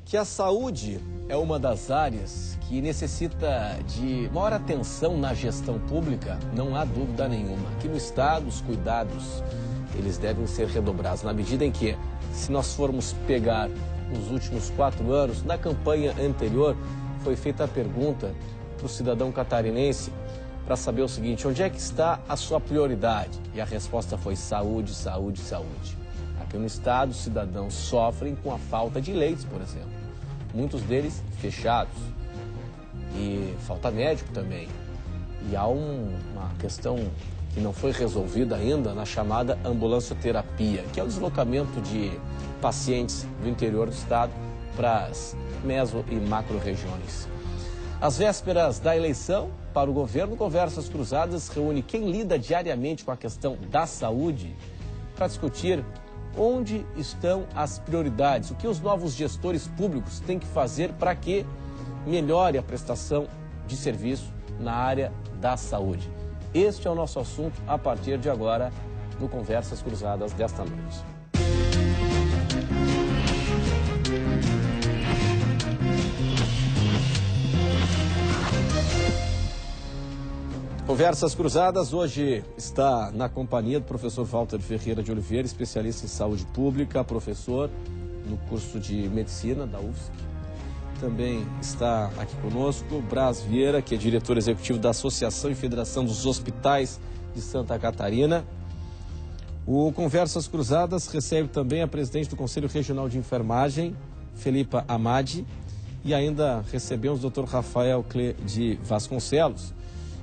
que a saúde é uma das áreas que necessita de maior atenção na gestão pública, não há dúvida nenhuma. Aqui no Estado, os cuidados, eles devem ser redobrados, na medida em que, se nós formos pegar os últimos 4 anos, na campanha anterior, foi feita a pergunta para o cidadão catarinense para saber o seguinte: onde é que está a sua prioridade? E a resposta foi saúde, saúde, saúde. Aqui no Estado, os cidadãos sofrem com a falta de leitos, por exemplo. Muitos deles fechados. E falta médico também. E há uma questão que não foi resolvida ainda na chamada ambulância-terapia, que é o deslocamento de pacientes do interior do Estado para as meso- e macro-regiões. Às vésperas da eleição, para o governo, Conversas Cruzadas reúne quem lida diariamente com a questão da saúde para discutir onde estão as prioridades, o que os novos gestores públicos têm que fazer para que melhore a prestação de serviço na área da saúde. Este é o nosso assunto a partir de agora do Conversas Cruzadas desta noite. Conversas Cruzadas hoje está na companhia do professor Walter Ferreira de Oliveira, especialista em saúde pública, professor no curso de medicina da UFSC. Também está aqui conosco Braz Vieira, que é diretor executivo da Associação e Federação dos Hospitais de Santa Catarina. O Conversas Cruzadas recebe também a presidente do Conselho Regional de Enfermagem, Felipa Amadi, e ainda recebemos o Dr. Rafael Cle de Vasconcelos,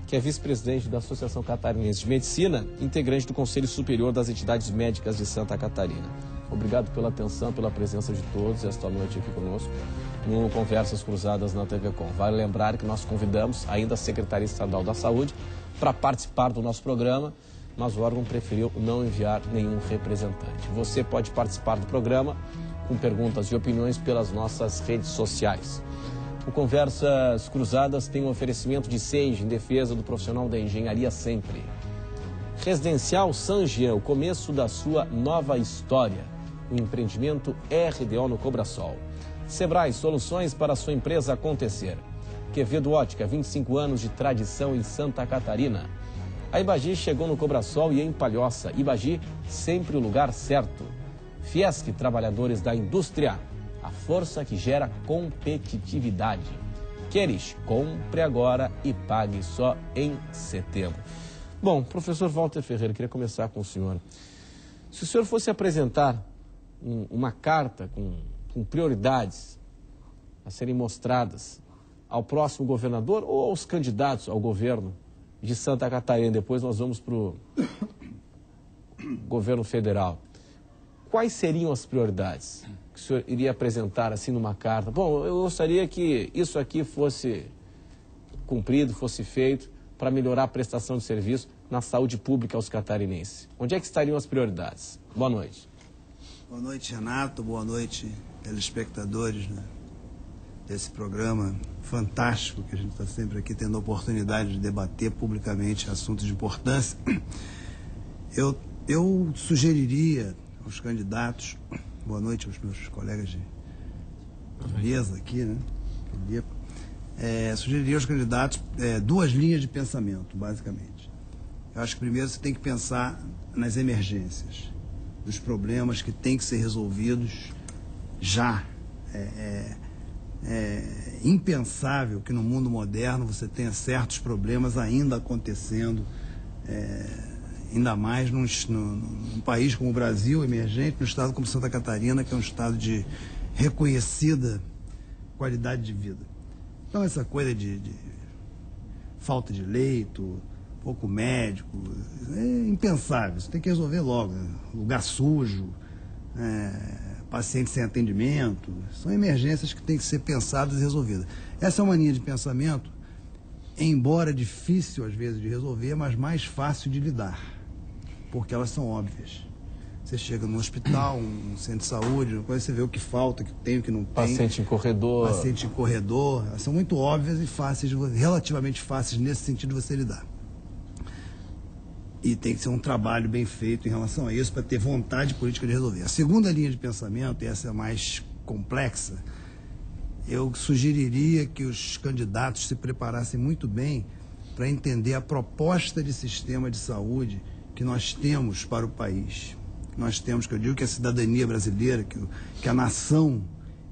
que é vice-presidente da Associação Catarinense de Medicina, integrante do Conselho Superior das Entidades Médicas de Santa Catarina. Obrigado pela atenção, pela presença de todos esta noite aqui conosco no Conversas Cruzadas na TV Com. Vale lembrar que nós convidamos ainda a Secretaria Estadual da Saúde para participar do nosso programa, mas o órgão preferiu não enviar nenhum representante. Você pode participar do programa com perguntas e opiniões pelas nossas redes sociais. O Conversas Cruzadas tem um oferecimento de SENGE em defesa do profissional da engenharia sempre. Residencial San Jean, o começo da sua nova história. O empreendimento RDO no Cobrasol. Sebrae, soluções para a sua empresa acontecer. Quevedo Ótica, 25 anos de tradição em Santa Catarina. A Ibagi chegou no Cobrasol e em Palhoça. Ibagi, sempre o lugar certo. Fiesc, trabalhadores da indústria. A força que gera competitividade. Queres, compre agora e pague só em setembro. Bom, professor Walter Ferreira, queria começar com o senhor. Se o senhor fosse apresentar uma carta com prioridades a serem mostradas ao próximo governador ou aos candidatos ao governo de Santa Catarina, depois nós vamos para o governo federal, quais seriam as prioridades que o senhor iria apresentar assim numa carta? Bom, eu gostaria que isso aqui fosse cumprido, fosse feito para melhorar a prestação de serviço na saúde pública aos catarinenses. Onde é que estariam as prioridades? Boa noite. Boa noite, Renato. Boa noite, telespectadores, né, desse programa fantástico que a gente está sempre aqui tendo a oportunidade de debater publicamente assuntos de importância. Eu sugeriria aos candidatos, boa noite aos meus colegas de mesa aqui, né? Sugeriria aos candidatos 2 linhas de pensamento, basicamente. Eu acho que primeiro você tem que pensar nas emergências, dos problemas que têm que ser resolvidos já. É impensável que no mundo moderno você tenha certos problemas ainda acontecendo, ainda mais num país como o Brasil, emergente, num estado como Santa Catarina, que é um estado de reconhecida qualidade de vida. Então essa coisa de falta de leito, pouco médico, é impensável, isso tem que resolver logo, né? Lugar sujo, paciente sem atendimento, são emergências que têm que ser pensadas e resolvidas. Essa é uma linha de pensamento, embora difícil às vezes de resolver, mas mais fácil de lidar, porque elas são óbvias. Você chega num hospital, um centro de saúde, você vê o que falta, o que tem, o que não tem. Paciente em corredor. Paciente em corredor, elas são muito óbvias e fáceis, relativamente fáceis nesse sentido de você lidar. E tem que ser um trabalho bem feito em relação a isso para ter vontade política de resolver. A segunda linha de pensamento, e essa é a mais complexa, eu sugeriria que os candidatos se preparassem muito bem para entender a proposta de sistema de saúde que nós temos para o país. Nós temos, que eu digo que a cidadania brasileira, que a nação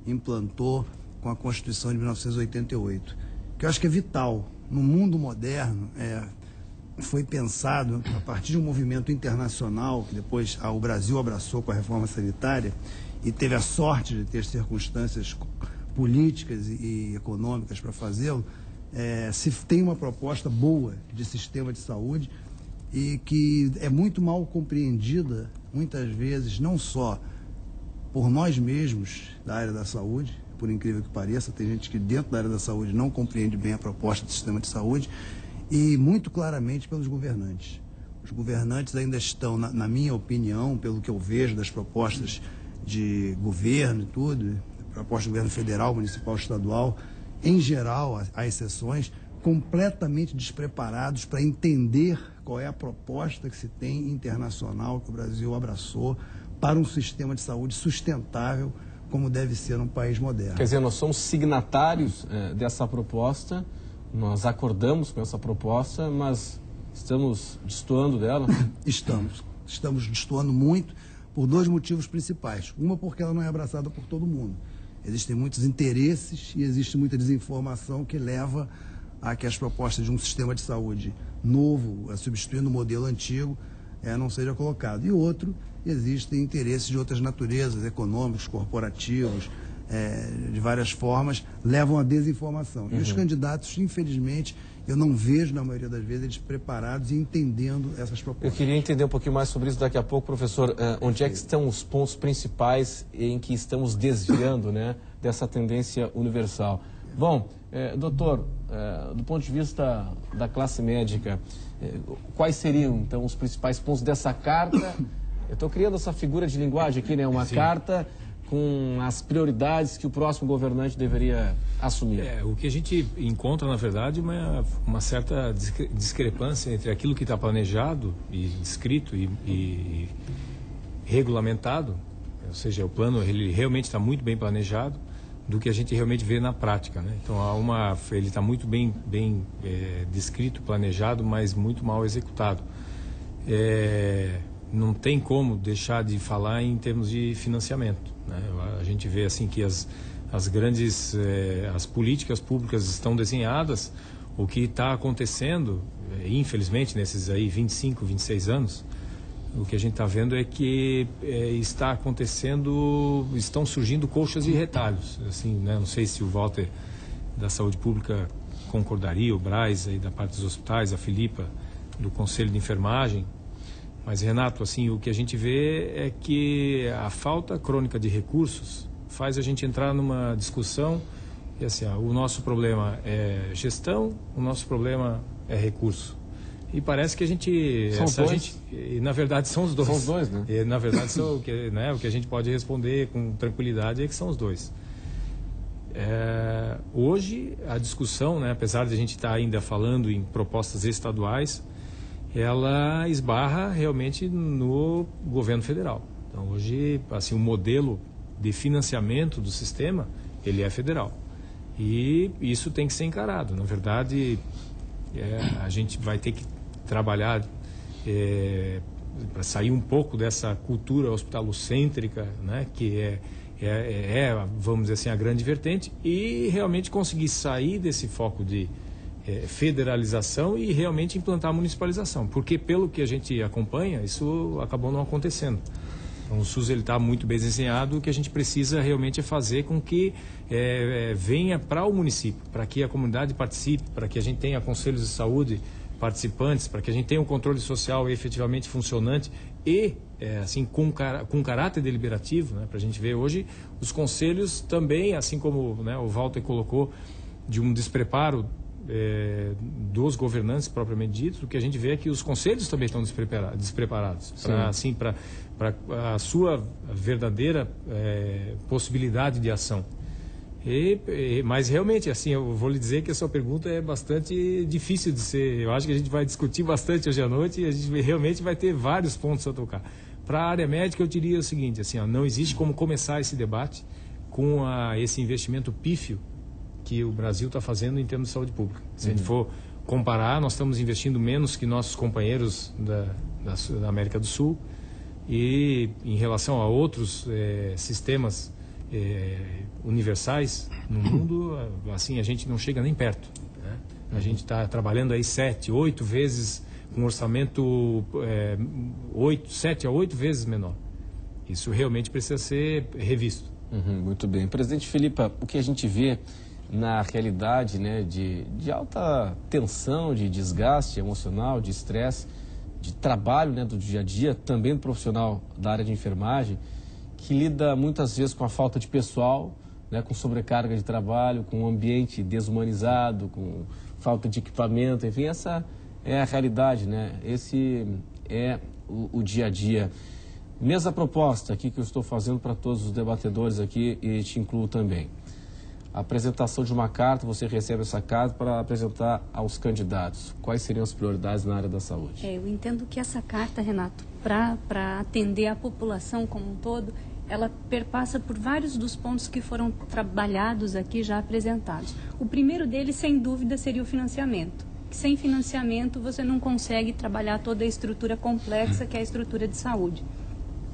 implantou com a Constituição de 1988, que eu acho que é vital. No mundo moderno, foi pensado, a partir de um movimento internacional, que depois o Brasil abraçou com a reforma sanitária, e teve a sorte de ter circunstâncias políticas e econômicas para fazê-lo, se tem uma proposta boa de sistema de saúde e que é muito mal compreendida, muitas vezes, não só por nós mesmos da área da saúde, por incrível que pareça, tem gente que dentro da área da saúde não compreende bem a proposta do sistema de saúde, e muito claramente pelos governantes. Os governantes ainda estão, na minha opinião, pelo que eu vejo das propostas de governo e tudo, proposta do governo federal, municipal, estadual, em geral, há exceções, completamente despreparados para entender qual é a proposta que se tem internacional, que o Brasil abraçou, para um sistema de saúde sustentável, como deve ser num país moderno. Quer dizer, nós somos signatários dessa proposta, nós acordamos com essa proposta, mas estamos destoando dela? Estamos destoando muito por dois motivos principais. Uma, porque ela não é abraçada por todo mundo. Existem muitos interesses e existe muita desinformação que leva a que as propostas de um sistema de saúde novo, substituindo o modelo antigo, não seja colocado. E outro, existem interesses de outras naturezas, econômicos, corporativos, de várias formas, levam à desinformação. E os candidatos, infelizmente, eu não vejo, na maioria das vezes, eles preparados e entendendo essas propostas. Eu queria entender um pouquinho mais sobre isso daqui a pouco, professor. Onde é que estão os pontos principais em que estamos desviando, né, dessa tendência universal? Bom, doutor, do ponto de vista da classe médica, quais seriam, então, os principais pontos dessa carta? Eu estou criando essa figura de linguagem aqui, né? Uma Sim. carta com as prioridades que o próximo governante deveria assumir. O que a gente encontra, na verdade, uma certa discrepância entre aquilo que está planejado e descrito e regulamentado, ou seja, o plano ele realmente está muito bem planejado, do que a gente realmente vê na prática, né? Então ele está muito bem descrito, planejado, mas muito mal executado. Não tem como deixar de falar em termos de financiamento, né? A gente vê assim que as grandes as políticas públicas estão desenhadas. O que está acontecendo, infelizmente, nesses aí 25, 26 anos, o que a gente está vendo é que estão surgindo colchas e retalhos, assim, né? Não sei se o Walter da Saúde Pública concordaria, o Braz aí da parte dos hospitais, a Filipa do Conselho de Enfermagem. Mas, Renato, assim, o que a gente vê é que a falta crônica de recursos faz a gente entrar numa discussão e, assim, o nosso problema é gestão, o nosso problema é recurso. E parece que a gente... na verdade, são os dois. São os dois, né? E, na verdade, o que a gente pode responder com tranquilidade é que são os dois. Hoje, a discussão, né, apesar de a gente estar ainda falando em propostas estaduais, ela esbarra realmente no governo federal. Então, hoje, assim, o modelo de financiamento do sistema, ele é federal. E isso tem que ser encarado. Na verdade, a gente vai ter que trabalhar para sair um pouco dessa cultura hospitalocêntrica, né, que vamos dizer assim, a grande vertente, e realmente conseguir sair desse foco de federalização e realmente implantar a municipalização, porque pelo que a gente acompanha, isso acabou não acontecendo. Então, o SUS está muito bem desenhado, o que a gente precisa realmente é fazer com que venha para o município, para que a comunidade participe, para que a gente tenha conselhos de saúde participantes, para que a gente tenha um controle social efetivamente funcionante e assim com caráter deliberativo, né, para a gente ver hoje os conselhos também, assim como, né, o Walter colocou, de um despreparo dos governantes propriamente dito, o que a gente vê é que os conselhos também estão despreparados para a sua verdadeira possibilidade de ação. Mas realmente, assim, eu vou lhe dizer que a sua pergunta é bastante difícil de ser. Eu acho que a gente vai discutir bastante hoje à noite e a gente realmente vai ter vários pontos a tocar. Para a área médica, eu diria o seguinte, assim, não existe como começar esse debate com esse investimento pífio que o Brasil está fazendo em termos de saúde pública. Se a gente for comparar, nós estamos investindo menos que nossos companheiros da América do Sul, e em relação a outros sistemas universais no mundo, assim, a gente não chega nem perto, né? A gente está trabalhando aí 7, 8 vezes, com um orçamento 7 a 8 vezes menor. Isso realmente precisa ser revisto. Muito bem. Presidente Filipa, o que a gente vê na realidade, né, de alta tensão, de desgaste emocional, de estresse, de trabalho, né, do dia a dia, também do profissional da área de enfermagem, que lida muitas vezes com a falta de pessoal, né, com sobrecarga de trabalho, com um ambiente desumanizado, com falta de equipamento, enfim, essa é a realidade, né? Esse é o dia a dia. Mesma proposta aqui que eu estou fazendo para todos os debatedores aqui, e te incluo também. A apresentação de uma carta, você recebe essa carta para apresentar aos candidatos. Quais seriam as prioridades na área da saúde? Eu entendo que essa carta, Renato, para atender a população como um todo, ela perpassa por vários dos pontos que foram trabalhados aqui, já apresentados. O primeiro deles, sem dúvida, seria o financiamento. Sem financiamento, você não consegue trabalhar toda a estrutura complexa que é a estrutura de saúde.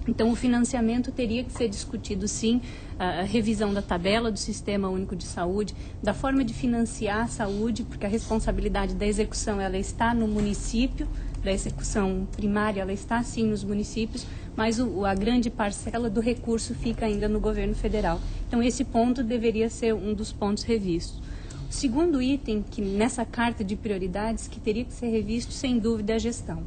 Então, o financiamento teria que ser discutido, sim, a revisão da tabela do Sistema Único de Saúde, da forma de financiar a saúde, porque a responsabilidade da execução ela está no município, da execução primária ela está, sim, nos municípios, mas a grande parcela do recurso fica ainda no governo federal. Então, esse ponto deveria ser um dos pontos revistos. O segundo item, que nessa carta de prioridades, que teria que ser revisto, sem dúvida, é a gestão.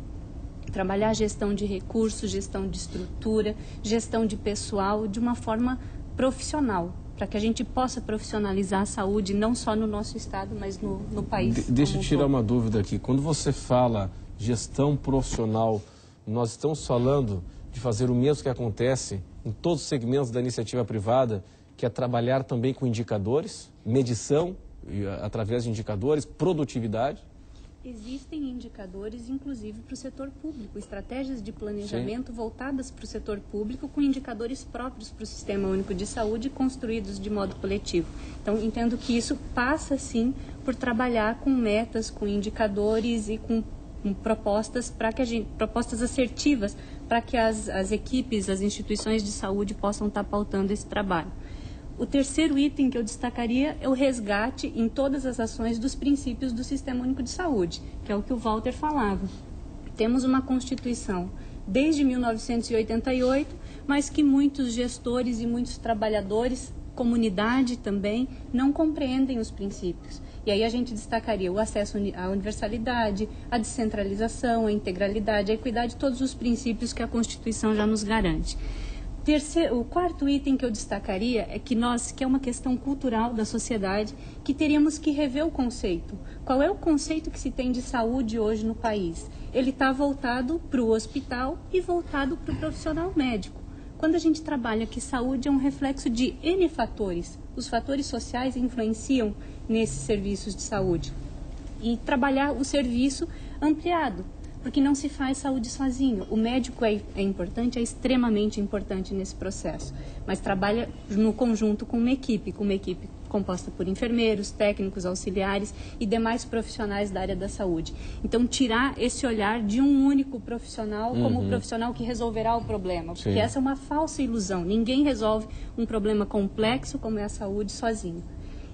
Trabalhar a gestão de recursos, gestão de estrutura, gestão de pessoal de uma forma profissional, para que a gente possa profissionalizar a saúde não só no nosso estado, mas no país. Deixa eu tirar uma dúvida aqui. Quando você fala gestão profissional, nós estamos falando de fazer o mesmo que acontece em todos os segmentos da iniciativa privada, que é trabalhar também com indicadores, medição através de indicadores, produtividade? Existem indicadores, inclusive, para o setor público, estratégias de planejamento voltadas para o setor público, com indicadores próprios para o Sistema Único de Saúde, construídos de modo coletivo. Então, entendo que isso passa, sim, por trabalhar com metas, com indicadores e com propostas, propostas assertivas, para que as equipes, as instituições de saúde possam estar pautando esse trabalho. O terceiro item que eu destacaria é o resgate em todas as ações dos princípios do Sistema Único de Saúde, que é o que o Walter falava. Temos uma Constituição desde 1988, mas que muitos gestores e muitos trabalhadores, comunidade também, não compreendem os princípios. E aí a gente destacaria o acesso à universalidade, a descentralização, a integralidade, a equidade, todos os princípios que a Constituição já nos garante. O quarto item que eu destacaria é que é uma questão cultural da sociedade, que teríamos que rever o conceito. Qual é o conceito que se tem de saúde hoje no país? Ele está voltado para o hospital e voltado para o profissional médico. Quando a gente trabalha que saúde é um reflexo de N fatores, os fatores sociais influenciam nesses serviços de saúde. E trabalhar o serviço ampliado, porque não se faz saúde sozinho. O médico é importante, é extremamente importante nesse processo, mas trabalha no conjunto com uma equipe composta por enfermeiros, técnicos, auxiliares e demais profissionais da área da saúde. Então, tirar esse olhar de um único profissional como o profissional que resolverá o problema, porque essa é uma falsa ilusão. Ninguém resolve um problema complexo como é a saúde sozinho.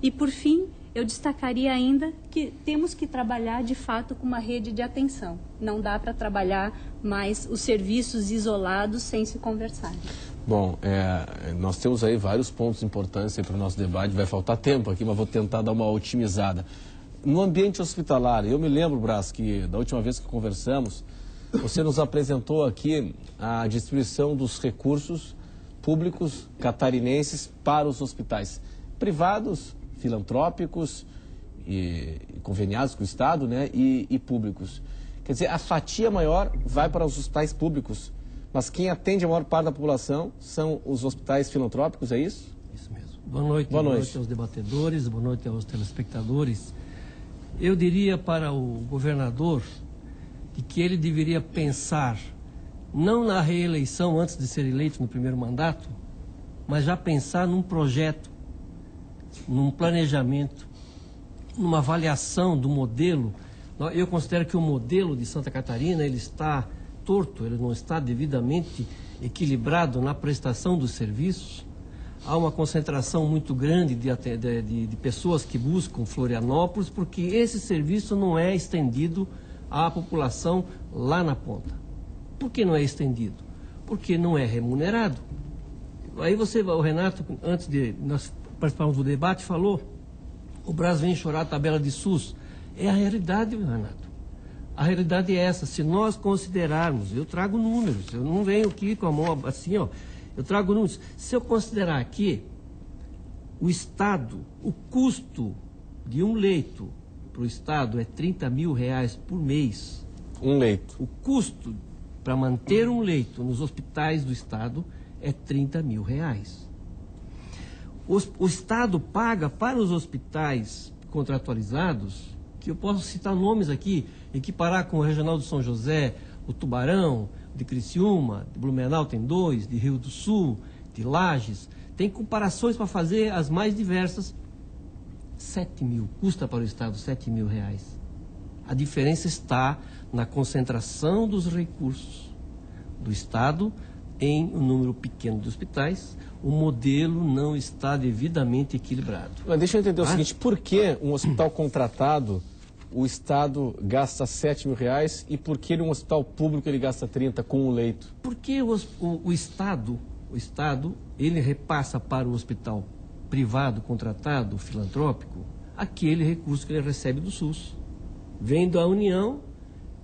E, por fim, eu destacaria ainda que temos que trabalhar, de fato, com uma rede de atenção. Não dá para trabalhar mais os serviços isolados sem se conversar. Bom, nós temos aí vários pontos importantes para o nosso debate. Vai faltar tempo aqui, mas vou tentar dar uma otimizada. No ambiente hospitalar, eu me lembro, Brás, que da última vez que conversamos, você nos apresentou aqui a distribuição dos recursos públicos catarinenses para os hospitais privados, filantrópicos e conveniados com o Estado, né, e públicos. Quer dizer, a fatia maior vai para os hospitais públicos, mas quem atende a maior parte da população são os hospitais filantrópicos, é isso? Isso mesmo. Boa noite aos debatedores, boa noite aos telespectadores. Eu diria para o governador de que ele deveria pensar não na reeleição antes de ser eleito no primeiro mandato, mas já pensar num projeto, num planejamento, numa avaliação do modelo. Eu considero que o modelo de Santa Catarina ele está torto, ele não está devidamente equilibrado na prestação dos serviços. Há uma concentração muito grande de pessoas que buscam Florianópolis, porque esse serviço não é estendido à população lá na ponta. Por que não é estendido? Porque não é remunerado. Aí o Renato, antes de nós participarmos do debate, falou, o Brasil vem chorar a tabela de SUS. É a realidade, Renato. A realidade é essa. Se nós considerarmos, eu trago números, eu não venho aqui com a mão assim, ó. Eu trago números. Se eu considerar aqui o Estado, o custo de um leito para o Estado é R$30 mil por mês. Um leito. O custo para manter um leito nos hospitais do Estado é R$30 mil. O Estado paga para os hospitais contratualizados, que eu posso citar nomes aqui, equiparar com o Regional do São José, o Tubarão, de Criciúma, de Blumenau tem 2, de Rio do Sul, de Lages. Tem comparações para fazer as mais diversas. 7 mil, custa para o Estado R$7 mil. A diferença está na concentração dos recursos do Estado em um número pequeno de hospitais. O modelo não está devidamente equilibrado. Mas deixa eu entender o seguinte, por que um hospital contratado o Estado gasta R$7 mil e por que um hospital público ele gasta 30 com um leito? Porque o Estado, ele repassa para o hospital privado, contratado, filantrópico, aquele recurso que ele recebe do SUS. Vem da União,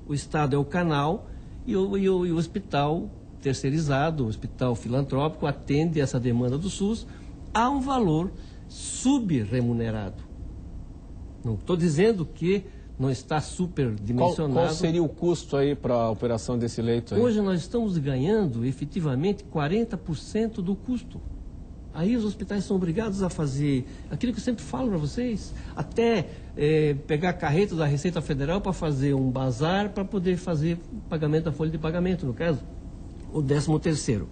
o Estado é o canal e o hospital terceirizado, o hospital filantrópico, atende essa demanda do SUS a um valor subremunerado. Não estou dizendo que não está superdimensionado. Qual seria o custo aí para a operação desse leito aí? Hoje nós estamos ganhando efetivamente 40% do custo. Aí os hospitais são obrigados a fazer aquilo que eu sempre falo para vocês, até pegar carretas da Receita Federal para fazer um bazar para poder fazer o pagamento da folha de pagamento, no caso, o 13º.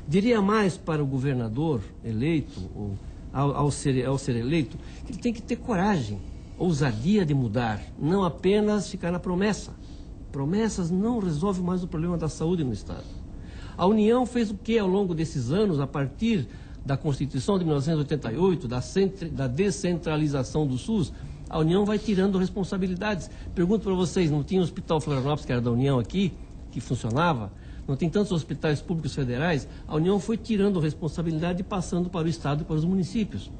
Diria mais para o governador eleito, ao ser eleito, que ele tem que ter coragem, ousadia de mudar, não apenas ficar na promessa. Promessas não resolvem mais o problema da saúde no Estado. A União fez o que ao longo desses anos, a partir da Constituição de 1988, da descentralização do SUS? A União vai tirando responsabilidades. Pergunto para vocês, não tinha o Hospital Florianópolis, que era da União aqui, que funcionava? Não tem tantos hospitais públicos federais? A União foi tirando responsabilidade e passando para o Estado e para os municípios.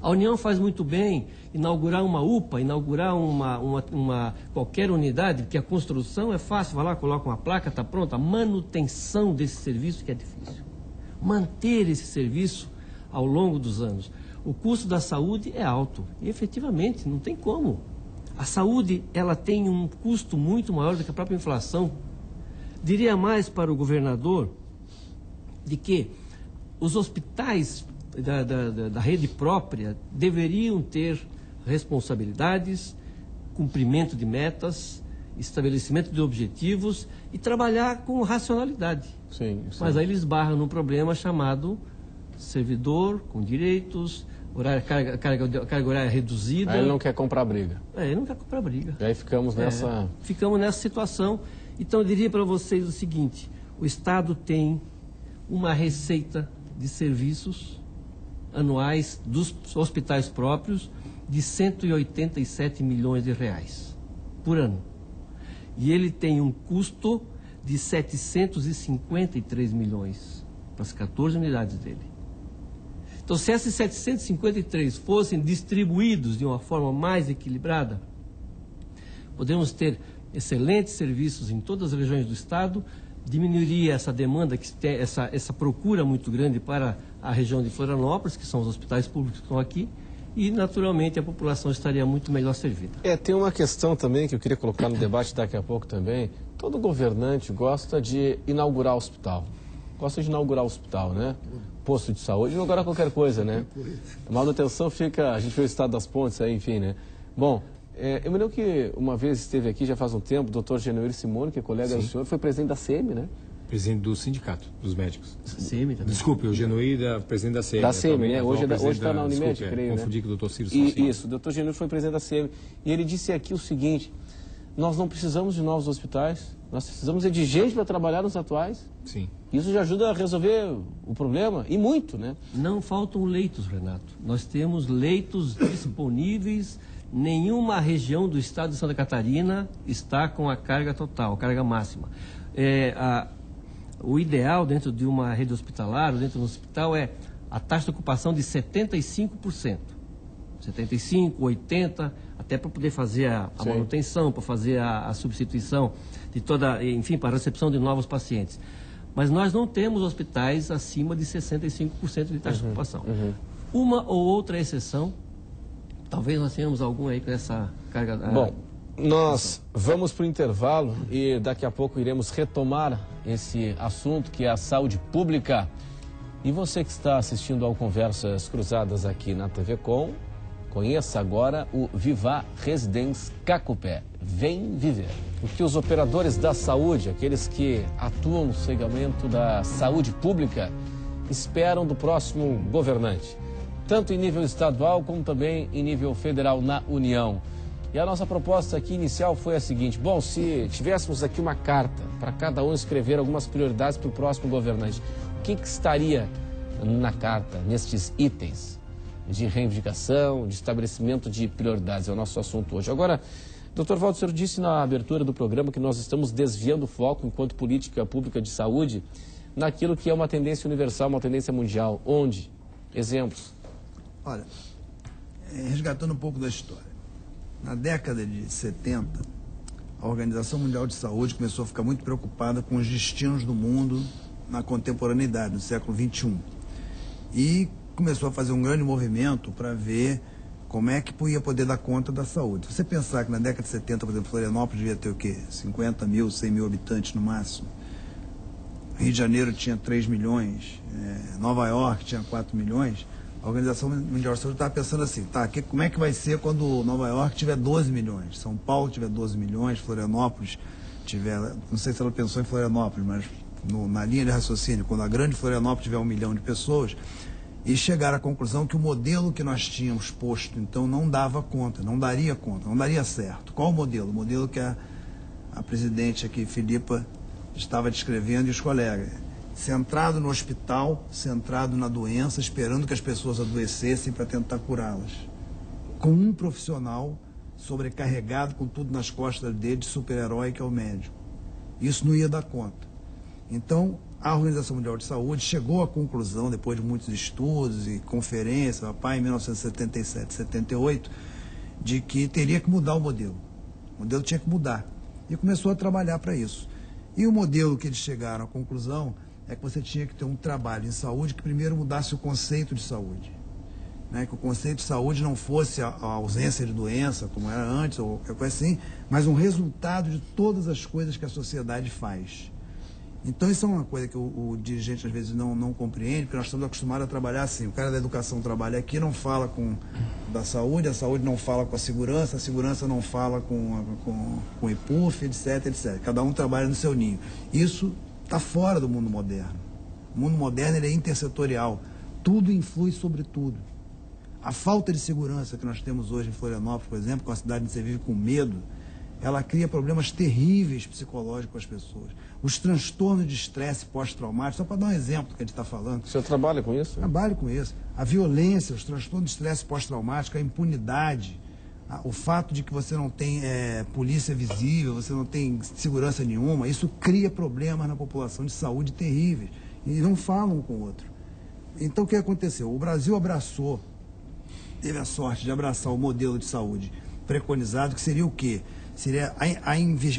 A União faz muito bem inaugurar uma UPA, inaugurar qualquer unidade, porque a construção é fácil, vai lá, coloca uma placa, está pronta. A manutenção desse serviço que é difícil. Manter esse serviço ao longo dos anos. O custo da saúde é alto e efetivamente não tem como. A saúde ela tem um custo muito maior do que a própria inflação. Diria mais para o governador de que os hospitais da rede própria deveriam ter responsabilidades, cumprimento de metas, estabelecimento de objetivos e trabalhar com racionalidade. Sim. Mas aí eles barram num problema chamado servidor com direitos, carga horária reduzida. Aí ele não quer comprar briga. Ele não quer comprar briga. E aí ficamos nessa... Ficamos nessa situação. Então eu diria para vocês o seguinte, o Estado tem uma receita de serviços anuais dos hospitais próprios de R$187 milhões por ano. E ele tem um custo de 753 milhões para as 14 unidades dele. Então, se esses 753 fossem distribuídos de uma forma mais equilibrada, podemos ter excelentes serviços em todas as regiões do Estado, diminuiria essa demanda, essa procura muito grande para a região de Florianópolis, que são os hospitais públicos que estão aqui, e, naturalmente, a população estaria muito melhor servida. Tem uma questão também que eu queria colocar no debate daqui a pouco também. Todo governante gosta de inaugurar hospital. Gosta de inaugurar hospital, né? Posto de saúde, inaugurar qualquer coisa, né? A manutenção fica... A gente vê o estado das pontes aí, enfim, né? Bom, eu me lembro que uma vez esteve aqui, já faz um tempo, o doutor Genuíno Simone, que é colega do senhor, foi presidente da CM, né? Presidente do sindicato dos médicos. CM também. Desculpe, o Genuída, presidente da CM. Da CM, né? Hoje está na Unimed, desculpe, creio, confundi né? com o doutor Ciro Salcino. Isso, o doutor Genuída foi presidente da CM. E ele disse aqui o seguinte: nós não precisamos de novos hospitais, nós precisamos de gente para trabalhar nos atuais. Sim. Isso já ajuda a resolver o problema, e muito, né? Não faltam leitos, Renato. Nós temos leitos disponíveis. Nenhuma região do estado de Santa Catarina está com a carga total, carga máxima. O ideal dentro de uma rede hospitalar, dentro de um hospital, é a taxa de ocupação de 75%. 75%, 80%, até para poder fazer a manutenção, para fazer a substituição de toda, enfim, para a recepção de novos pacientes. Mas nós não temos hospitais acima de 65% de taxa de ocupação. Uma ou outra exceção, talvez nós tenhamos algum aí com essa carga... Bom, nós vamos para o intervalo e daqui a pouco iremos retomar esse assunto que é a saúde pública. E você que está assistindo ao Conversas Cruzadas aqui na TV Com, conheça agora o Viva Residence Cacupé. Vem viver. O que os operadores da saúde, aqueles que atuam no segmento da saúde pública, esperam do próximo governante, tanto em nível estadual como também em nível federal na União. E a nossa proposta aqui inicial foi a seguinte: bom, se tivéssemos aqui uma carta para cada um escrever algumas prioridades para o próximo governante, o que estaria na carta, nestes itens de reivindicação, de estabelecimento de prioridades? É o nosso assunto hoje. Agora, Dr. Walter, o senhor disse na abertura do programa que nós estamos desviando o foco, enquanto política pública de saúde, naquilo que é uma tendência universal, uma tendência mundial. Onde? Exemplos. Olha, resgatando um pouco da história. Na década de 70, a Organização Mundial de Saúde começou a ficar muito preocupada com os destinos do mundo na contemporaneidade, no século XXI. E começou a fazer um grande movimento para ver como é que ia poder dar conta da saúde. Se você pensar que na década de 70, por exemplo, Florianópolis devia ter o quê? 50 mil, 100 mil habitantes no máximo. Rio de Janeiro tinha 3 milhões, Nova York tinha 4 milhões. A Organização Mundial de Saúde estava pensando assim, como é que vai ser quando Nova York tiver 12 milhões, São Paulo tiver 12 milhões, Florianópolis tiver, não sei se ela pensou em Florianópolis, mas na linha de raciocínio, quando a grande Florianópolis tiver 1 milhão de pessoas, e chegar à conclusão que o modelo que nós tínhamos posto, então, não dava conta, não daria conta, não daria certo. Qual o modelo? O modelo que a presidente aqui, Filipa, estava descrevendo e os colegas. Centrado no hospital, centrado na doença, esperando que as pessoas adoecessem para tentar curá-las. Com um profissional sobrecarregado com tudo nas costas dele, de super-herói que é o médico. Isso não ia dar conta. Então, a Organização Mundial de Saúde chegou à conclusão, depois de muitos estudos e conferências, em 1977, 78, de que teria que mudar o modelo. O modelo tinha que mudar. E começou a trabalhar para isso. E o modelo que eles chegaram à conclusão é que você tinha que ter um trabalho em saúde que primeiro mudasse o conceito de saúde. Né? Que o conceito de saúde não fosse a ausência de doença, como era antes, ou qualquer coisa assim, mas um resultado de todas as coisas que a sociedade faz. Então isso é uma coisa que o dirigente às vezes não compreende, porque nós estamos acostumados a trabalhar assim. O cara da educação trabalha aqui, não fala da saúde, a saúde não fala com a segurança não fala com o IPUF, etc, etc. Cada um trabalha no seu ninho. Isso está fora do mundo moderno. O mundo moderno ele é intersetorial. Tudo influi sobre tudo. A falta de segurança que nós temos hoje em Florianópolis, por exemplo, que é uma cidade onde você vive com medo, ela cria problemas terríveis psicológicos com as pessoas. Os transtornos de estresse pós-traumático, só para dar um exemplo do que a gente está falando. O senhor trabalha com isso? Trabalho com isso. A violência, os transtornos de estresse pós-traumático, a impunidade, o fato de que você não tem polícia visível, você não tem segurança nenhuma, isso cria problemas na população de saúde terríveis. E não falam um com o outro. Então o que aconteceu? O Brasil teve a sorte de abraçar o modelo de saúde preconizado, que seria o quê? Seria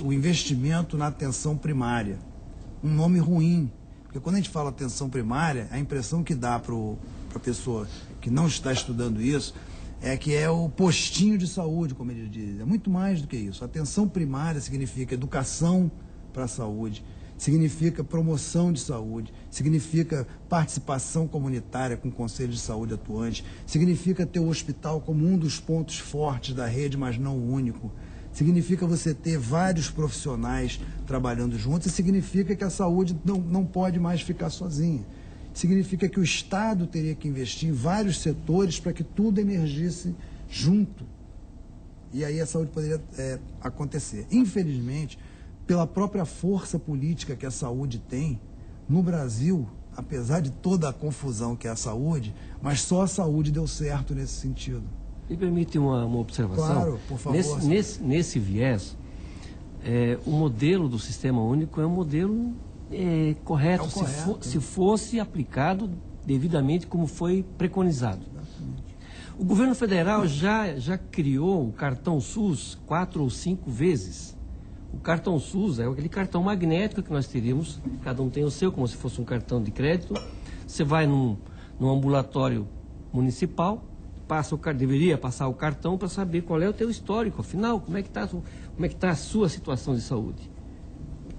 o investimento na atenção primária. Um nome ruim, porque quando a gente fala atenção primária, a impressão que dá para a pessoa que não está estudando isso é que é o postinho de saúde, como eles dizem. É muito mais do que isso. Atenção primária significa educação para a saúde, significa promoção de saúde, significa participação comunitária com o Conselho de Saúde atuante, significa ter o hospital como um dos pontos fortes da rede, mas não o único. significa você ter vários profissionais trabalhando juntos e significa que a saúde não pode mais ficar sozinha. Significa que o Estado teria que investir em vários setores para que tudo emergisse junto. E aí a saúde poderia acontecer. Infelizmente, pela própria força política que a saúde tem, no Brasil, apesar de toda a confusão que é a saúde, mas só a saúde deu certo nesse sentido. Me permite uma observação? Claro, por favor. Nesse viés, o modelo do Sistema Único é um modelo correto, se fosse aplicado devidamente como foi preconizado. Exatamente. O governo federal já criou o cartão SUS 4 ou 5 vezes. O cartão SUS é aquele cartão magnético que nós teríamos, cada um tem o seu, como se fosse um cartão de crédito. Você vai num ambulatório municipal, deveria passar o cartão para saber qual é o teu histórico, afinal, como é que está a sua situação de saúde.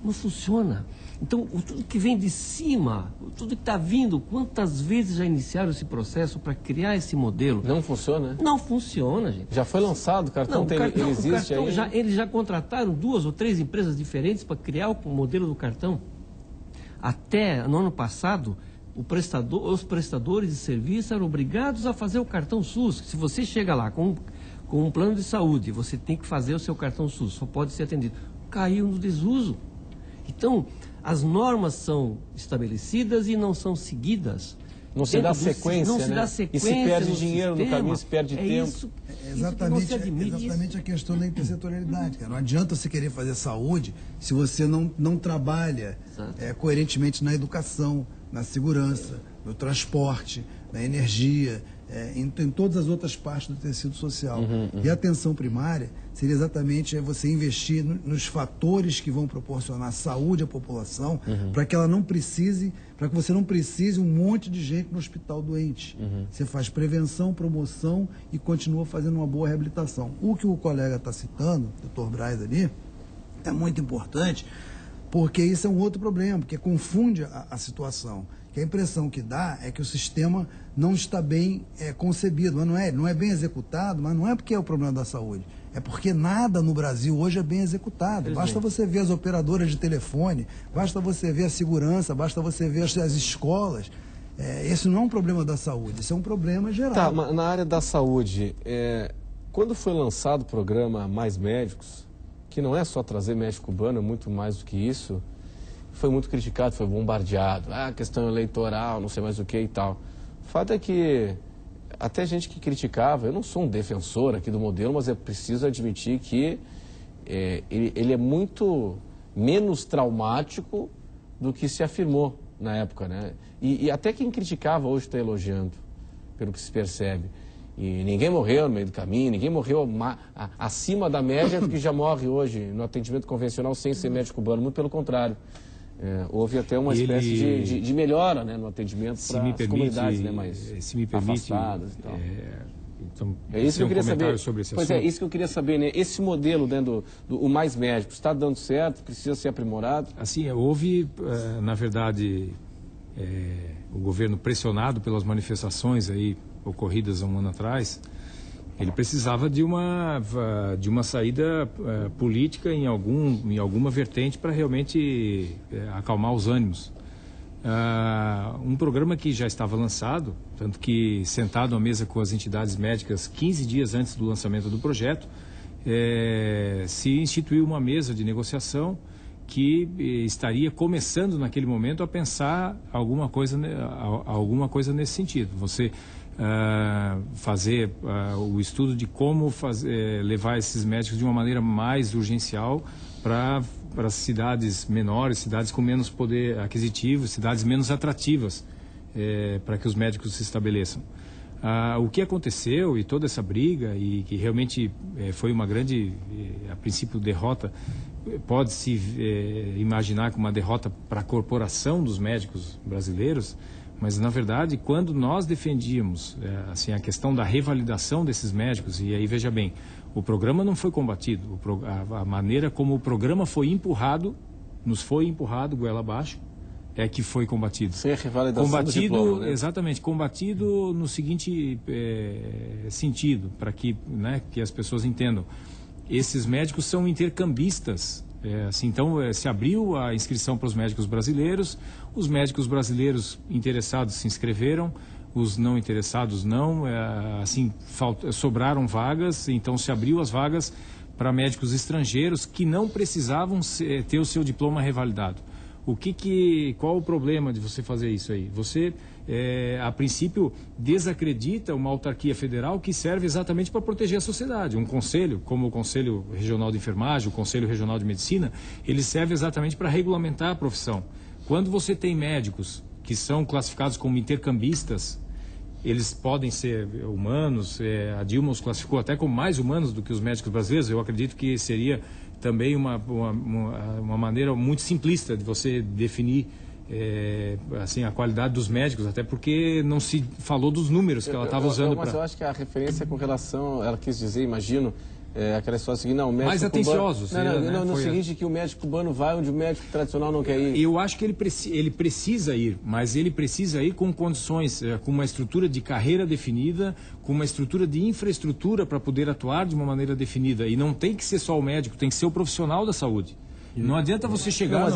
Não funciona. Então, tudo que vem de cima, tudo que está vindo, quantas vezes já iniciaram esse processo para criar esse modelo? Não funciona, né? Não funciona, gente. Já foi lançado o cartão? Ele existe aí? Eles já contrataram 2 ou 3 empresas diferentes para criar o modelo do cartão. Até no ano passado, os prestadores de serviço eram obrigados a fazer o cartão SUS. Se você chega lá com um plano de saúde, você tem que fazer o seu cartão SUS, só pode ser atendido. Caiu no desuso. Então, as normas são estabelecidas e não são seguidas. Não se dá sequência, não se dá sequência. E se perde dinheiro sistema, no caminho, se perde tempo. Isso Exatamente a questão da intersetorialidade, cara. Não adianta você querer fazer saúde se você não trabalha coerentemente na educação, na segurança, no transporte, na energia, em todas as outras partes do tecido social. E a atenção primária seria exatamente você investir nos fatores que vão proporcionar saúde à população, para que ela não precise, para que você não precise um monte de gente no hospital doente. Você faz prevenção, promoção e continua fazendo uma boa reabilitação. O que o colega está citando, o Dr. Braz ali, é muito importante, porque isso é um outro problema, porque confunde a situação. Que a impressão que dá é que o sistema não está bem concebido, mas não é bem executado, mas não é porque é o problema da saúde, é porque nada no Brasil hoje é bem executado. Basta você ver as operadoras de telefone, basta você ver a segurança, basta você ver as escolas. Esse não é um problema da saúde, esse é um problema geral. Tá, mas na área da saúde, quando foi lançado o programa Mais Médicos, que não é só trazer médico cubano, é muito mais do que isso, foi muito criticado, foi bombardeado. Questão eleitoral, não sei mais o que e tal. O fato é que até gente que criticava, eu não sou um defensor aqui do modelo, mas é preciso admitir que ele é muito menos traumático do que se afirmou na época, né? E até quem criticava hoje está elogiando, pelo que se percebe. E ninguém morreu no meio do caminho, ninguém morreu acima da média do que já morre hoje no atendimento convencional sem ser médico cubano, muito pelo contrário. Houve até uma espécie de melhora, né, no atendimento para as comunidades, né, mais afastadas e tal. Então, é isso que eu queria saber. Sobre esse pois assunto. Isso que eu queria saber, né? Esse modelo, né, do Mais Médicos, está dando certo? Precisa ser aprimorado? Assim, houve, na verdade, o governo pressionado pelas manifestações aí ocorridas há um ano atrás, ele precisava de uma saída política em alguma vertente para realmente acalmar os ânimos. Um programa que já estava lançado, tanto que sentado à mesa com as entidades médicas 15 dias antes do lançamento do projeto, se instituiu uma mesa de negociação que estaria começando naquele momento a pensar alguma coisa nesse sentido. Você fazer o estudo de como levar esses médicos de uma maneira mais urgencial para cidades menores, cidades com menos poder aquisitivo, cidades menos atrativas para que os médicos se estabeleçam. O que aconteceu e toda essa briga, e que realmente foi uma grande, a princípio, derrota, pode-se imaginar como uma derrota para a corporação dos médicos brasileiros, mas, na verdade, quando nós defendíamos assim, a questão da revalidação desses médicos, e aí, veja bem, o programa não foi combatido, a maneira como o programa foi empurrado, nos foi empurrado goela abaixo, é que foi combatido. Sem a revalidação do diploma, né? Exatamente, combatido no seguinte sentido, para que as pessoas entendam. esses médicos são intercambistas. Então, se abriu a inscrição para os médicos brasileiros interessados se inscreveram, os não interessados não, sobraram vagas, então se abriu as vagas para médicos estrangeiros que não precisavam ter o seu diploma revalidado. Qual o problema de você fazer isso aí? Você, a princípio, desacredita uma autarquia federal que serve exatamente para proteger a sociedade. Um conselho, como o Conselho Regional de Enfermagem, o Conselho Regional de Medicina, ele serve exatamente para regulamentar a profissão. Quando você tem médicos que são classificados como intercambistas, eles podem ser humanos, a Dilma os classificou até como mais humanos do que os médicos brasileiros. Eu acredito que seria também uma maneira muito simplista de você definir a qualidade dos médicos, até porque não se falou dos números que ela estava usando. Mas eu acho que a referência com relação, ela quis dizer, imagino, aquela história seguinte, não, o médico mais atenciosos. No seguinte, que o médico cubano vai onde o médico tradicional não quer ir. Eu acho que ele precisa ir, mas ele precisa ir com condições, com uma estrutura de carreira definida, com uma estrutura de infraestrutura para poder atuar de uma maneira definida. E não tem que ser só o médico, tem que ser o profissional da saúde. Não adianta você chegar...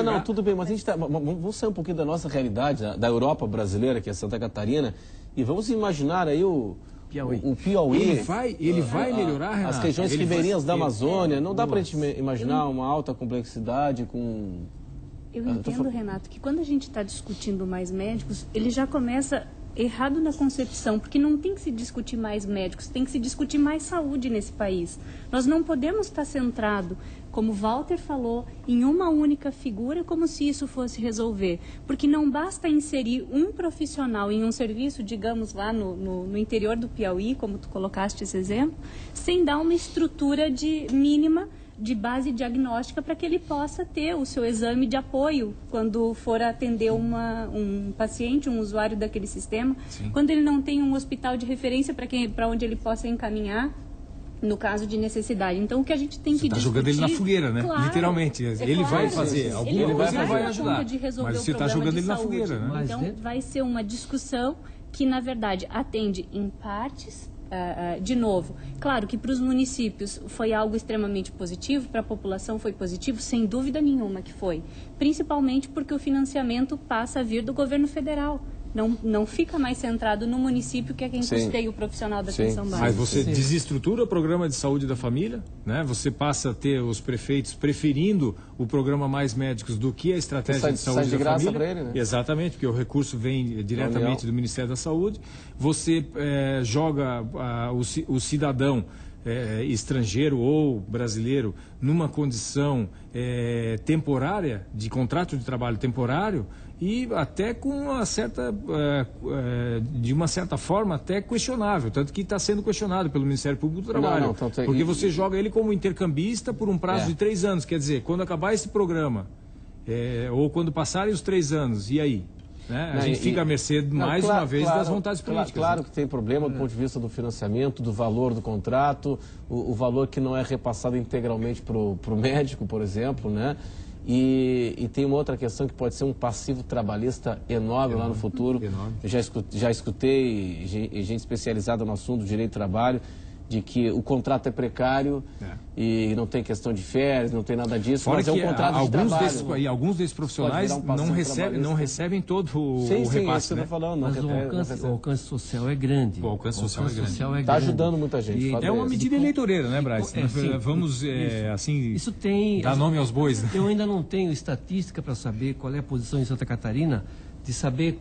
Não, tudo bem, mas a gente vamos sair um pouquinho da nossa realidade, da Europa brasileira, que é Santa Catarina, e vamos imaginar aí o Piauí. Ele vai melhorar, Renato. As regiões ribeirinhas da Amazônia. Não dá para a gente imaginar uma alta complexidade com... Eu entendo, Renato, que quando a gente está discutindo mais médicos, ele já começa errado na concepção, porque não tem que se discutir mais médicos, tem que se discutir mais saúde nesse país. Nós não podemos estar centrado, como Walter falou, em uma única figura, como se isso fosse resolver. Porque não basta inserir um profissional em um serviço, digamos lá no interior do Piauí, como tu colocaste esse exemplo, sem dar uma estrutura mínima de base diagnóstica para que ele possa ter o seu exame de apoio quando for atender um paciente, um usuário daquele sistema. Sim. Quando ele não tem um hospital de referência para onde ele possa encaminhar no caso de necessidade. Então, o que a gente tem que discutir... Você está jogando ele na fogueira, né? Claro, literalmente. Ele vai fazer alguma coisa, vai ajudar. Mas você está jogando ele na fogueira, né? Então, vai ser uma discussão que, na verdade, atende em partes... de novo, claro que para os municípios foi algo extremamente positivo, para a população foi positivo, sem dúvida nenhuma que foi. Principalmente porque o financiamento passa a vir do governo federal. Não fica mais centrado no município, que é quem custeia o profissional da atenção básica. Mas você desestrutura o programa de saúde da família, né? Você passa a ter os prefeitos preferindo o programa Mais Médicos do que a estratégia de saúde da família. Para ele, né? Exatamente, porque o recurso vem diretamente do Ministério da Saúde. Você joga o cidadão estrangeiro ou brasileiro numa condição temporária, de contrato de trabalho temporário, e até com uma certa, de uma certa forma, até questionável, tanto que está sendo questionado pelo Ministério Público do Trabalho, porque você joga ele como intercambista por um prazo de 3 anos, quer dizer, quando acabar esse programa, ou quando passarem os 3 anos, e aí? Né? A gente fica à mercê, uma vez, das vontades políticas. Claro que tem problema do ponto de vista do financiamento, do valor do contrato, o valor que não é repassado integralmente para o médico, por exemplo, né? E tem uma outra questão que pode ser um passivo trabalhista enorme lá no futuro. Eu já escutei gente especializada no assunto do direito do trabalho, de que o contrato é precário e não tem questão de férias, não tem nada disso, fora mas é um contrato de trabalho. E alguns desses profissionais não recebem todo o repasse, isso que eu estou falando. Mas o alcance social é grande. O alcance social é grande. Está ajudando muita gente. É uma medida eleitoreira, né, Braz? Vamos, isso tem, dar nome aos bois. Né? Eu ainda não tenho estatística para saber qual é a posição em Santa Catarina, de saber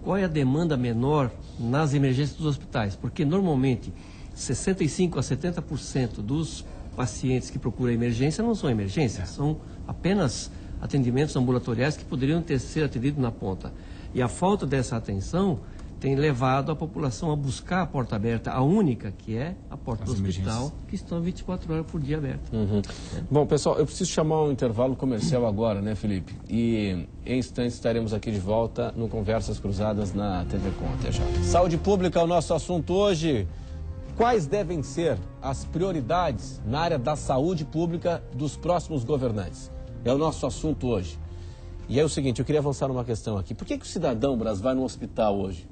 qual é a demanda menor nas emergências dos hospitais, porque normalmente 65% a 70% dos pacientes que procuram emergência não são emergências, são apenas atendimentos ambulatoriais que poderiam ser atendidos na ponta. E a falta dessa atenção tem levado a população a buscar a porta aberta, a única, que é a porta do hospital, que estão 24 horas por dia aberta. Bom, pessoal, eu preciso chamar um intervalo comercial agora, né, Felipe? E em instantes estaremos aqui de volta no Conversas Cruzadas na TV Com. Até já. Saúde pública é o nosso assunto hoje. Quais devem ser as prioridades na área da saúde pública dos próximos governantes? É o nosso assunto hoje. E é o seguinte, eu queria avançar numa questão aqui. Por que o cidadão, Braz, vai no hospital hoje?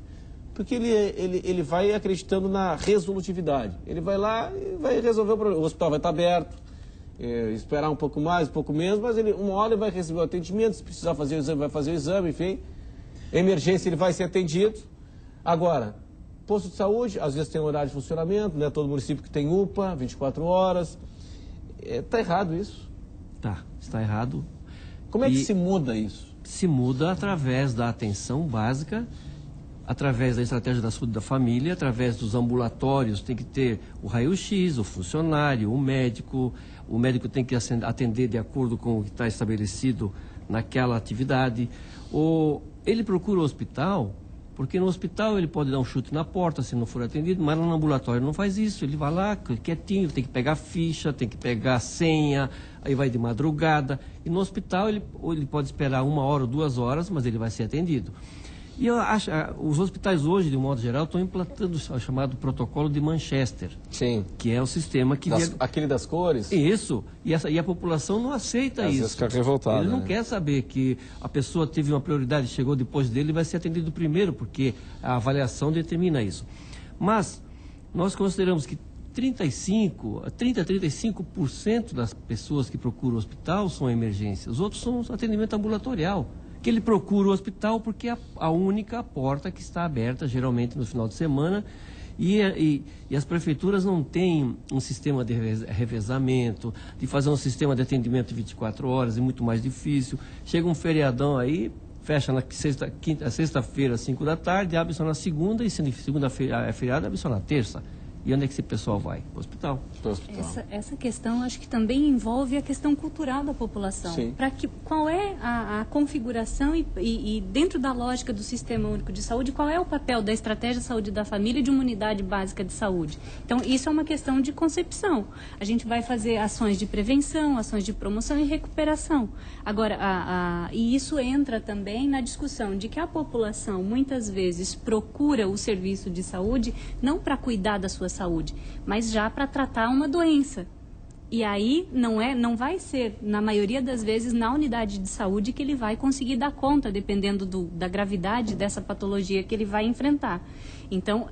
Porque ele vai acreditando na resolutividade. Ele vai lá e vai resolver o problema. O hospital vai estar aberto, esperar um pouco mais, um pouco menos, mas uma hora ele vai receber o atendimento, se precisar fazer o exame, vai fazer o exame, enfim. Emergência, ele vai ser atendido. Agora, posto de saúde, às vezes tem horário de funcionamento, né? Todo município que tem UPA, 24 horas. Está errado isso? Está errado. Como é que se muda isso? Se muda através da atenção básica, através da estratégia da saúde da família, através dos ambulatórios. Tem que ter o raio-x, o funcionário, o médico tem que atender de acordo com o que está estabelecido naquela atividade. Ele procura o hospital, porque no hospital ele pode dar um chute na porta se não for atendido, mas no ambulatório não faz isso. Ele vai lá quietinho, tem que pegar ficha, tem que pegar senha, aí vai de madrugada. E no hospital ele pode esperar 1 hora ou 2 horas, mas ele vai ser atendido. E eu acho, os hospitais hoje, de um modo geral, estão implantando o chamado protocolo de Manchester. Sim. Que é o sistema que... Aquele das cores? Isso. E a população não aceita Às isso. vezes fica revoltada. Ele não quer saber que a pessoa teve uma prioridade, chegou depois dele e vai ser atendido primeiro, porque a avaliação determina isso. Mas nós consideramos que 30 a 35% das pessoas que procuram o hospital são emergência. Os outros são atendimento ambulatorial. Que ele procura o hospital porque é a única porta que está aberta, geralmente no final de semana, e as prefeituras não têm um sistema de revezamento, de fazer um sistema de atendimento de 24 horas, é muito mais difícil. Chega um feriadão aí, fecha na sexta-feira, 5 da tarde, abre só na segunda, e se segunda-feira é feriado, abre só na terça. E onde é que esse pessoal vai? Para o hospital. Essa questão, acho que também envolve a questão cultural da população. Qual é a configuração e dentro da lógica do Sistema Único de Saúde, qual é o papel da estratégia de saúde da família e de uma unidade básica de saúde? Então, isso é uma questão de concepção. A gente vai fazer ações de prevenção, ações de promoção e recuperação. Agora, e isso entra também na discussão de que a população, muitas vezes, procura o serviço de saúde não para cuidar da sua saúde, mas já para tratar uma doença. E aí não vai ser, na maioria das vezes, na unidade de saúde que ele vai conseguir dar conta, dependendo da gravidade dessa patologia que ele vai enfrentar. Então,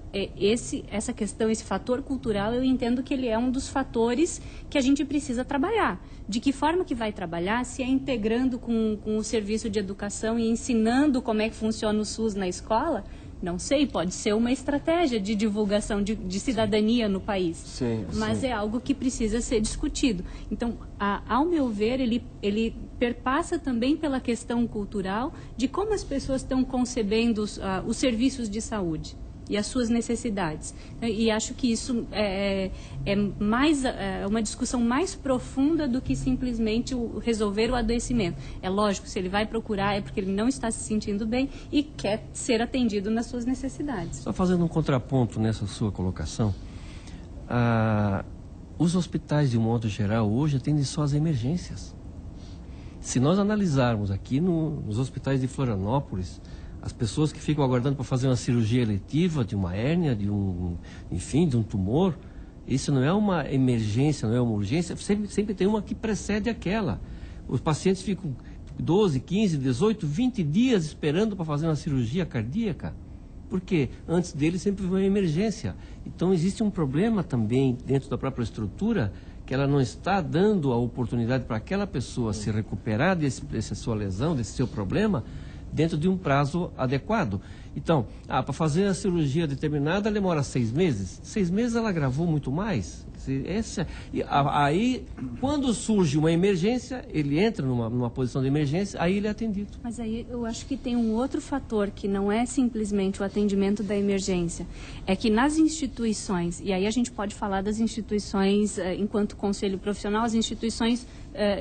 essa questão, esse fator cultural, eu entendo que ele é um dos fatores que a gente precisa trabalhar. De que forma que vai trabalhar? Se é integrando com o serviço de educação e ensinando como é que funciona o SUS na escola? Não sei, pode ser uma estratégia de divulgação de cidadania no país. Sim, mas é algo que precisa ser discutido. Então, ao meu ver, ele perpassa também pela questão cultural de como as pessoas estão concebendo os serviços de saúde e as suas necessidades. E acho que isso é uma discussão mais profunda do que simplesmente resolver o adoecimento. É lógico, se ele vai procurar é porque ele não está se sentindo bem e quer ser atendido nas suas necessidades. Só fazendo um contraponto nessa sua colocação, os hospitais, de um modo geral, hoje atendem só as emergências. Se nós analisarmos aqui nos hospitais de Florianópolis, as pessoas que ficam aguardando para fazer uma cirurgia eletiva de uma hérnia, de um tumor, isso não é uma emergência, não é uma urgência, sempre tem uma que precede aquela. Os pacientes ficam 12, 15, 18, 20 dias esperando para fazer uma cirurgia cardíaca, porque antes dele sempre foi uma emergência. Então existe um problema também dentro da própria estrutura, que ela não está dando a oportunidade para aquela pessoa se recuperar dessa sua lesão, desse seu problema, dentro de um prazo adequado. Então, para fazer a cirurgia determinada demora 6 meses. 6 meses ela agravou muito mais. Aí, quando surge uma emergência, ele entra numa posição de emergência, aí ele é atendido. Mas aí eu acho que tem um outro fator que não é simplesmente o atendimento da emergência. É que nas instituições, e aí a gente pode falar das instituições, enquanto conselho profissional, as instituições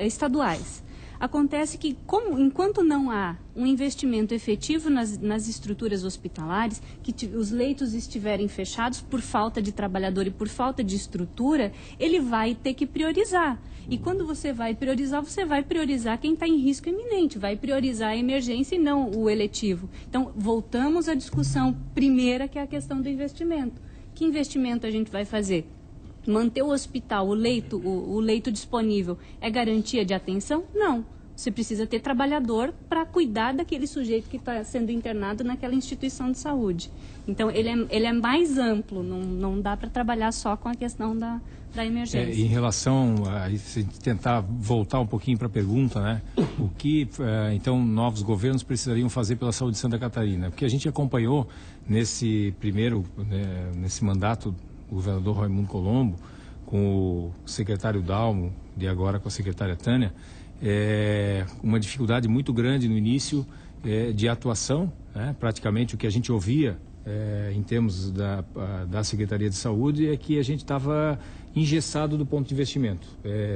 estaduais. Acontece que, enquanto não há um investimento efetivo nas estruturas hospitalares, que os leitos estiverem fechados por falta de trabalhador e por falta de estrutura, ele vai ter que priorizar. E quando você vai priorizar quem está em risco iminente, vai priorizar a emergência e não o eletivo. Então, voltamos à discussão primeira, que é a questão do investimento. Que investimento a gente vai fazer? Manter o hospital, o leito disponível, é garantia de atenção? Não. Você precisa ter trabalhador para cuidar daquele sujeito que está sendo internado naquela instituição de saúde. Então, ele é mais amplo, não dá para trabalhar só com a questão da emergência. Em relação a se tentar voltar um pouquinho para a pergunta, né? O que, então, novos governos precisariam fazer pela saúde de Santa Catarina? Porque a gente acompanhou nesse nesse mandato, o governador Raimundo Colombo, com o secretário Dalmo e agora com a secretária Tânia, uma dificuldade muito grande no início de atuação, né? Praticamente o que a gente ouvia em termos da Secretaria de Saúde é que a gente estava engessado do ponto de investimento.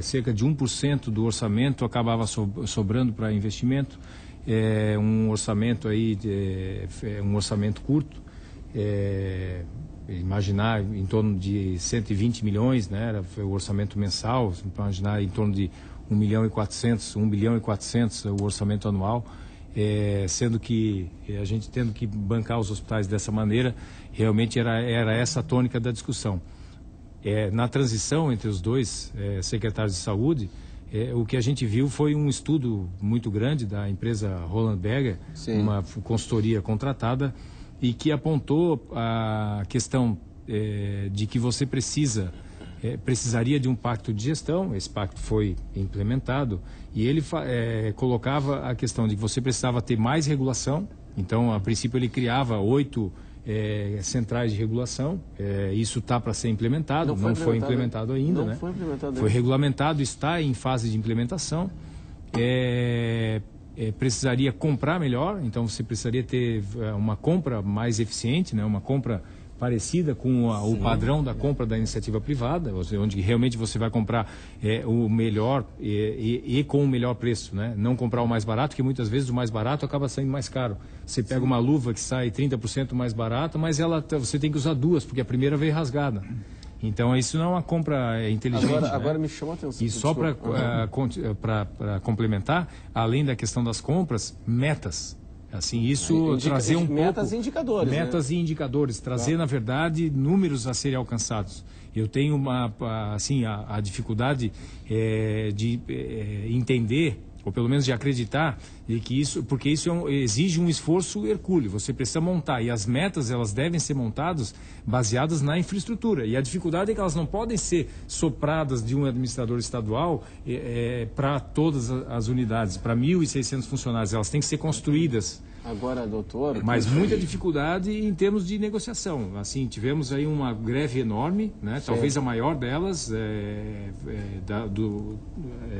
Cerca de 1% do orçamento acabava sobrando para investimento, um orçamento um orçamento curto, imaginar em torno de 120 milhões, né? Era o orçamento mensal, imaginar em torno de 1 bilhão e 400 o orçamento anual, sendo que a gente tendo que bancar os hospitais dessa maneira, realmente era essa a tônica da discussão. Na transição entre os dois secretários de saúde, o que a gente viu foi um estudo muito grande da empresa Roland Berger, sim, uma consultoria contratada, e que apontou a questão de que você precisaria de um pacto de gestão. Esse pacto foi implementado e ele colocava a questão de que você precisava ter mais regulação. Então, a princípio, ele criava 8 centrais de regulação. Isso está para ser implementado, não foi implementado ainda. Não, né? Foi implementado. Foi regulamentado, está em fase de implementação. Precisaria comprar melhor, então você precisaria ter uma compra mais eficiente, né? Uma compra parecida com o padrão da compra da iniciativa privada, onde realmente você vai comprar o melhor e com o melhor preço, né? Não comprar o mais barato, porque muitas vezes o mais barato acaba saindo mais caro. Você pega uma luva que sai 30% mais barata, mas você tem que usar duas, porque a primeira veio rasgada. Então, isso não é uma compra inteligente. Agora me chama a atenção. E só para complementar, além da questão das compras, metas. Assim, isso trazer metas e indicadores. Metas, né? E indicadores, trazer, na verdade, números a serem alcançados. Eu tenho a dificuldade de entender, ou pelo menos de acreditar, porque isso exige um esforço hercúleo. Você precisa montar, e as metas, elas devem ser montadas baseadas na infraestrutura. E a dificuldade é que elas não podem ser sopradas de um administrador estadual para todas as unidades, para 1.600 funcionários. Elas têm que ser construídas. Agora, doutor... Mas muita dificuldade em termos de negociação. Assim, tivemos aí uma greve enorme, né? Talvez a maior delas,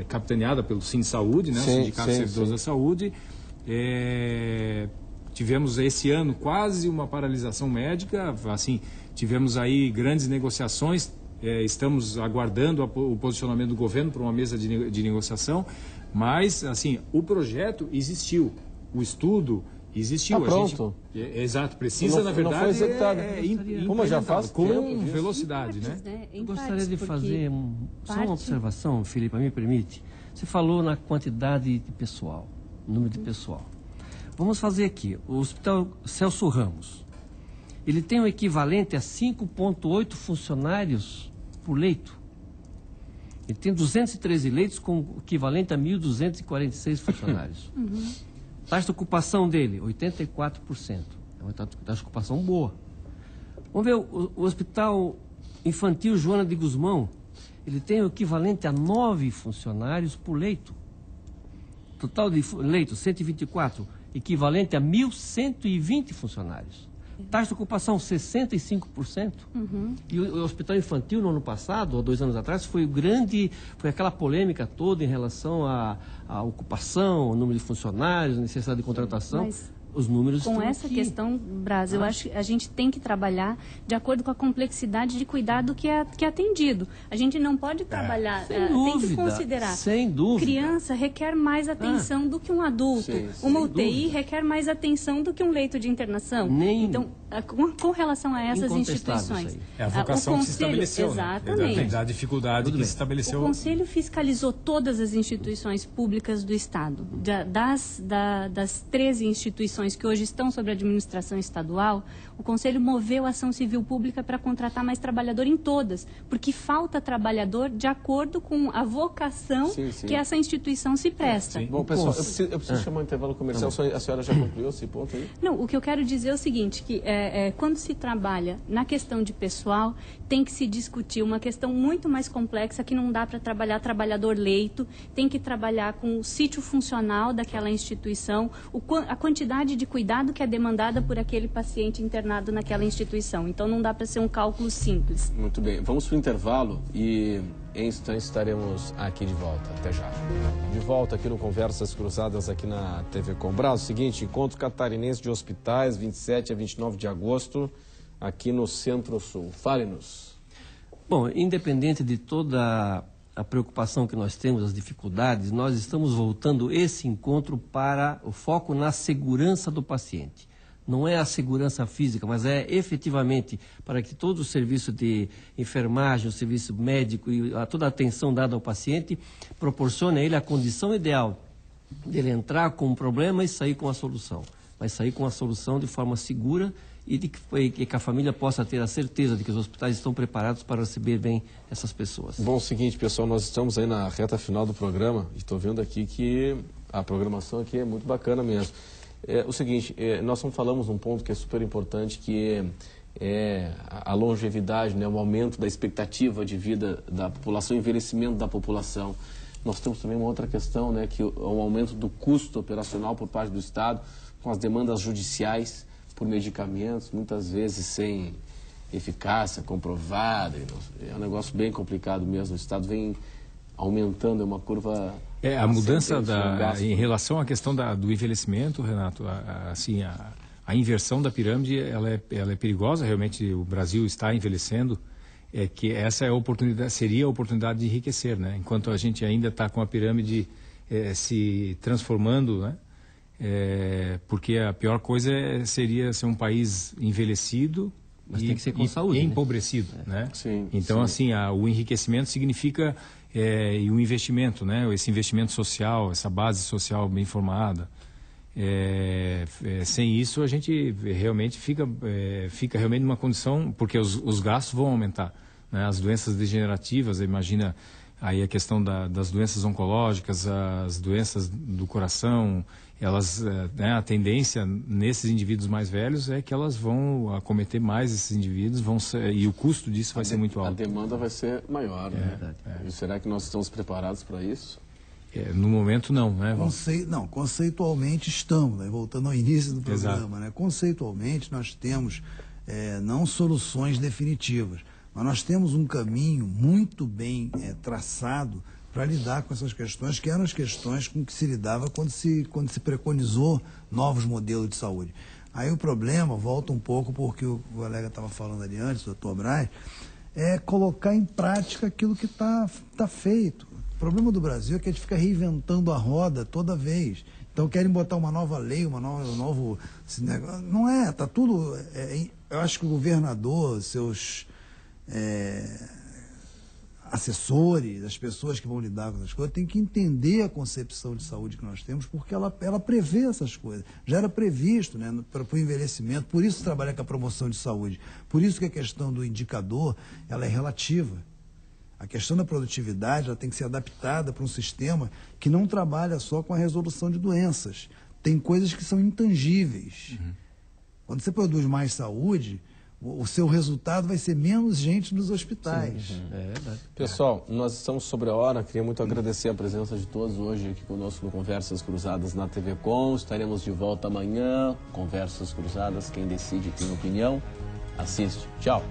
capitaneada pelo Sinsaúde, né? O Sindicato de Servidores da Saúde. Tivemos esse ano quase uma paralisação médica. Assim, tivemos aí grandes negociações. Estamos aguardando o posicionamento do governo para uma mesa de negociação. Mas, assim, o projeto existiu. O estudo existiu. Está pronto. Exato, precisa, na verdade, não foi executado. Como já faz com velocidade, né? Eu gostaria de fazer só uma observação, Filipe, me permite. Você falou na quantidade de pessoal, número de pessoal. Vamos fazer aqui, o Hospital Celso Ramos, ele tem um equivalente a 5,8 funcionários por leito. Ele tem 213 leitos com o equivalente a 1.246 funcionários. Taxa de ocupação dele, 84%. É uma taxa de ocupação boa. Vamos ver o Hospital Infantil Joana de Guzmão. Ele tem o equivalente a 9 funcionários por leito. Total de leitos, 124, equivalente a 1.120 funcionários. Taxa de ocupação, 65%. E o Hospital Infantil, no ano passado, ou 2 anos atrás, foi aquela polêmica toda em relação à ocupação, o número de funcionários, necessidade de contratação. Mas os números com essa questão, Braz, eu acho que a gente tem que trabalhar de acordo com a complexidade de cuidado que é atendido. A gente não pode trabalhar, tem que considerar. Sem dúvida. Criança requer mais atenção do que um adulto. Uma UTI requer mais atenção do que um leito de internação. Nem com relação a essas Incontestável instituições. isso É a vocação que se estabeleceu, exatamente. né? Da dificuldade que se estabeleceu. O Conselho fiscalizou todas as instituições públicas do Estado. Das 13 instituições que hoje estão sob a administração estadual, o Conselho moveu a ação civil pública para contratar mais trabalhador em todas, porque falta trabalhador de acordo com a vocação que essa instituição se presta. Bom, pessoal, eu preciso chamar um intervalo comercial. A senhora já concluiu esse ponto aí? Não, o que eu quero dizer é o seguinte, que quando se trabalha na questão de pessoal, tem que se discutir uma questão muito mais complexa, que não dá para trabalhar trabalhador leito, tem que trabalhar com o sítio funcional daquela instituição, a quantidade de cuidado que é demandada por aquele paciente internado naquela instituição. Então não dá para ser um cálculo simples. Muito bem, vamos para o intervalo e em instantes estaremos aqui de volta. Até já. De volta aqui no Conversas Cruzadas aqui na TV Com. Braço, seguinte, Encontro Catarinense de Hospitais, 27 a 29 de agosto, aqui no Centro-Sul. Fale-nos. Bom, independente de toda a preocupação que nós temos, as dificuldades, nós estamos voltando esse encontro para o foco na segurança do paciente. Não é a segurança física, mas é efetivamente para que todo o serviço de enfermagem, o serviço médico e toda a atenção dada ao paciente proporcione a ele a condição ideal dele entrar com um problema e sair com a solução. Mas sair com a solução de forma segura e que a família possa ter a certeza de que os hospitais estão preparados para receber bem essas pessoas. Bom, é o seguinte, pessoal, nós estamos aí na reta final do programa e estou vendo aqui que a programação aqui é muito bacana mesmo. É o seguinte, nós não falamos um ponto que é super importante, que é a longevidade, né, o aumento da expectativa de vida da população, o envelhecimento da população. Nós temos também uma outra questão, né, que é o aumento do custo operacional por parte do Estado, com as demandas judiciais por medicamentos, muitas vezes sem eficácia comprovada. É um negócio bem complicado mesmo. O Estado vem aumentando, é uma curva... A mudança em relação à questão do envelhecimento, Renato, a inversão da pirâmide, ela é perigosa. Realmente o Brasil está envelhecendo, que essa seria a oportunidade de enriquecer, né? Enquanto a gente ainda está com a pirâmide se transformando, né? Porque a pior coisa seria ser um país envelhecido, mas tem que ser com saúde, e empobrecido, né? Sim, então, sim. assim, o enriquecimento significa e o investimento, né? Esse investimento social, essa base social bem formada. Sem isso, a gente realmente fica realmente numa condição, porque os gastos vão aumentar, né? As doenças degenerativas, imagina aí a questão das doenças oncológicas, as doenças do coração, elas, né, a tendência nesses indivíduos mais velhos é que elas vão acometer mais esses indivíduos, e o custo disso vai ser muito alto. A demanda vai ser maior, né? E será que nós estamos preparados para isso? No momento não, né? Conceitualmente estamos, né? Voltando ao início do programa, né? Conceitualmente nós temos não soluções definitivas, mas nós temos um caminho muito bem traçado para lidar com essas questões, que eram as questões com que se lidava quando se preconizou novos modelos de saúde. Aí o problema, volta um pouco porque o colega estava falando ali antes, o doutor Braz, é colocar em prática aquilo que está feito. O problema do Brasil é que a gente fica reinventando a roda toda vez. Então querem botar uma nova lei, um novo... Não é, está tudo... eu acho que o governador, seus... assessores, as pessoas que vão lidar com essas coisas, têm que entender a concepção de saúde que nós temos, porque ela prevê essas coisas. Já era previsto, né, para o envelhecimento, por isso trabalha com a promoção de saúde. Por isso que a questão do indicador, ela é relativa. A questão da produtividade, ela tem que ser adaptada para um sistema que não trabalha só com a resolução de doenças. Tem coisas que são intangíveis. Quando você produz mais saúde, o seu resultado vai ser menos gente nos hospitais. Sim, pessoal, nós estamos sobre a hora. Queria muito agradecer a presença de todos hoje aqui conosco no Conversas Cruzadas na TV Com. Estaremos de volta amanhã. Conversas Cruzadas, quem decide tem opinião. Assiste. Tchau.